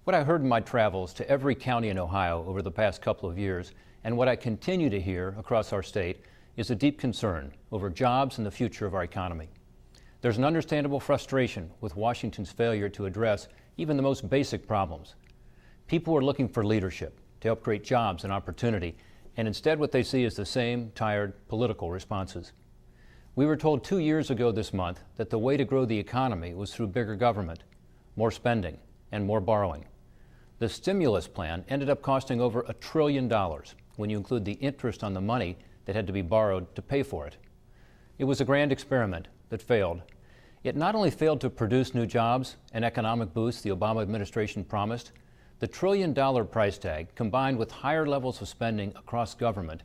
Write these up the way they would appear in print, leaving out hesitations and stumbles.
What I heard in my travels to every county in Ohio over the past couple of years, and what I continue to hear across our state, is a deep concern over jobs and the future of our economy. There's an understandable frustration with Washington's failure to address even the most basic problems. People are looking for leadership to help create jobs and opportunity, and instead what they see is the same tired political responses. We were told 2 years ago this month that the way to grow the economy was through bigger government, more spending, and more borrowing. The stimulus plan ended up costing over $1 trillion when you include the interest on the money that had to be borrowed to pay for it. It was a grand experiment that failed. It not only failed to produce new jobs and economic boost the Obama administration promised, the $1 trillion price tag, combined with higher levels of spending across government,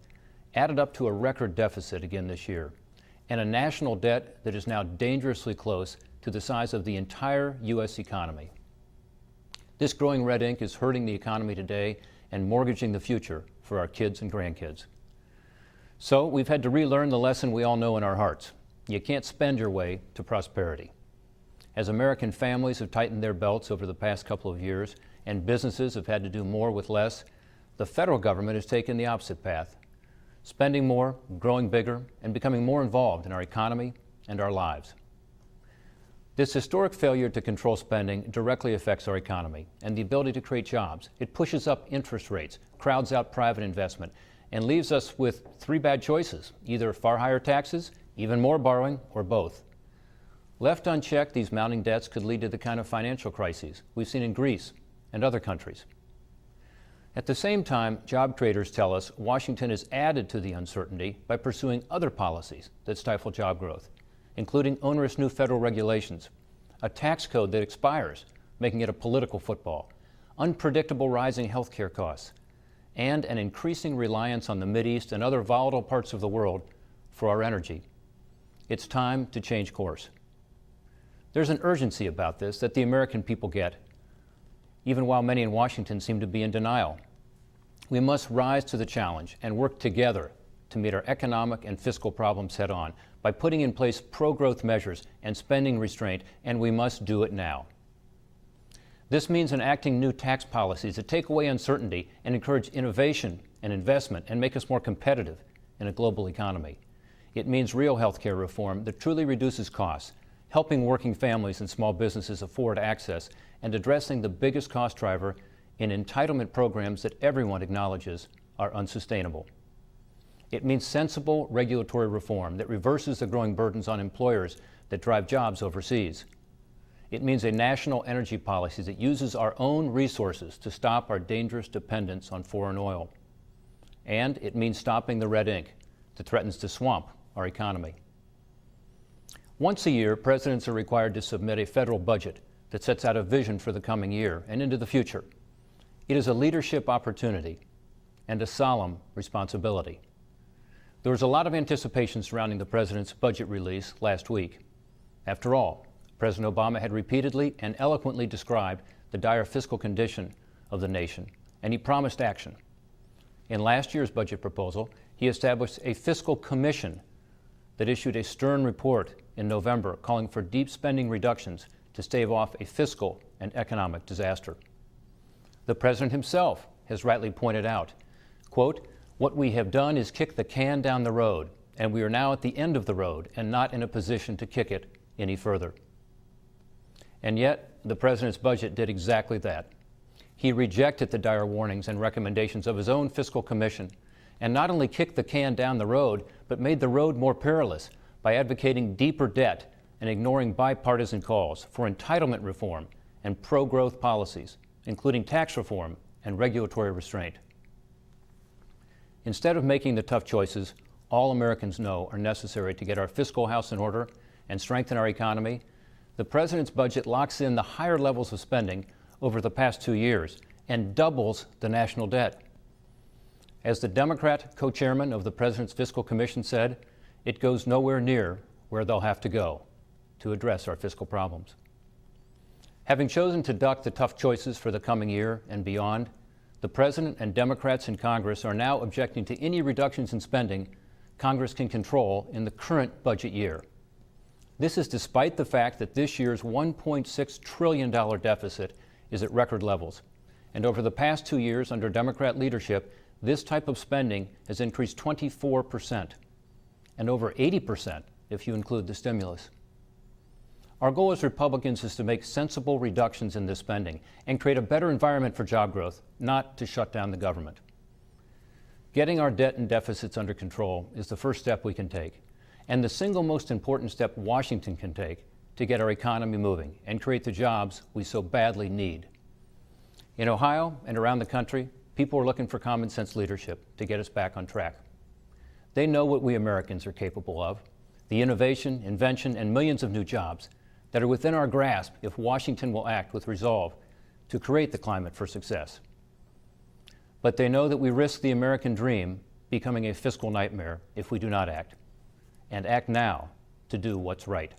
added up to a record deficit again this year, and a national debt that is now dangerously close to the size of the entire U.S. economy. This growing red ink is hurting the economy today and mortgaging the future for our kids and grandkids. So we've had to relearn the lesson we all know in our hearts. You can't spend your way to prosperity. As American families have tightened their belts over the past couple of years and businesses have had to do more with less, the federal government has taken the opposite path, spending more, growing bigger, and becoming more involved in our economy and our lives. This historic failure to control spending directly affects our economy and the ability to create jobs. It pushes up interest rates, crowds out private investment, and leaves us with three bad choices: either far higher taxes, even more borrowing, or both. Left unchecked, these mounting debts could lead to the kind of financial crises we've seen in Greece and other countries. At the same time, job creators tell us Washington has added to the uncertainty by pursuing other policies that stifle job growth, including onerous new federal regulations, a tax code that expires, making it a political football, unpredictable rising health care costs, and an increasing reliance on the Mideast and other volatile parts of the world for our energy. It's time to change course. There's an urgency about this that the American people get, even while many in Washington seem to be in denial. We must rise to the challenge and work together to meet our economic and fiscal problems head on by putting in place pro-growth measures and spending restraint, and we must do it now. This means enacting new tax policies that take away uncertainty and encourage innovation and investment and make us more competitive in a global economy. It means real health care reform that truly reduces costs, helping working families and small businesses afford access, and addressing the biggest cost driver in entitlement programs that everyone acknowledges are unsustainable. It means sensible regulatory reform that reverses the growing burdens on employers that drive jobs overseas. It means a national energy policy that uses our own resources to stop our dangerous dependence on foreign oil. And it means stopping the red ink that threatens to swamp our economy. Once a year, presidents are required to submit a federal budget that sets out a vision for the coming year and into the future. It is a leadership opportunity and a solemn responsibility. There was a lot of anticipation surrounding the president's budget release last week. After all, President Obama had repeatedly and eloquently described the dire fiscal condition of the nation, and he promised action. In last year's budget proposal, he established a fiscal commission that issued a stern report in November calling for deep spending reductions to stave off a fiscal and economic disaster. The president himself has rightly pointed out, quote, "What we have done is kick the can down the road, and we are now at the end of the road and not in a position to kick it any further." And yet, the president's budget did exactly that. He rejected the dire warnings and recommendations of his own fiscal commission, and not only kicked the can down the road, but made the road more perilous by advocating deeper debt and ignoring bipartisan calls for entitlement reform and pro-growth policies, including tax reform and regulatory restraint. Instead of making the tough choices all Americans know are necessary to get our fiscal house in order and strengthen our economy, the president's budget locks in the higher levels of spending over the past 2 years and doubles the national debt. As the Democrat co-chairman of the President's Fiscal Commission said, it goes nowhere near where they'll have to go to address our fiscal problems. Having chosen to duck the tough choices for the coming year and beyond, the President and Democrats in Congress are now objecting to any reductions in spending Congress can control in the current budget year. This is despite the fact that this year's $1.6 trillion deficit is at record levels. And over the past 2 years under Democrat leadership, this type of spending has increased 24%, and over 80% if you include the stimulus. Our goal as Republicans is to make sensible reductions in this spending and create a better environment for job growth, not to shut down the government. Getting our debt and deficits under control is the first step we can take, and the single most important step Washington can take to get our economy moving and create the jobs we so badly need. In Ohio and around the country, people are looking for common sense leadership to get us back on track. They know what we Americans are capable of, the innovation, invention, and millions of new jobs that are within our grasp if Washington will act with resolve to create the climate for success. But they know that we risk the American dream becoming a fiscal nightmare if we do not act, and act now to do what's right.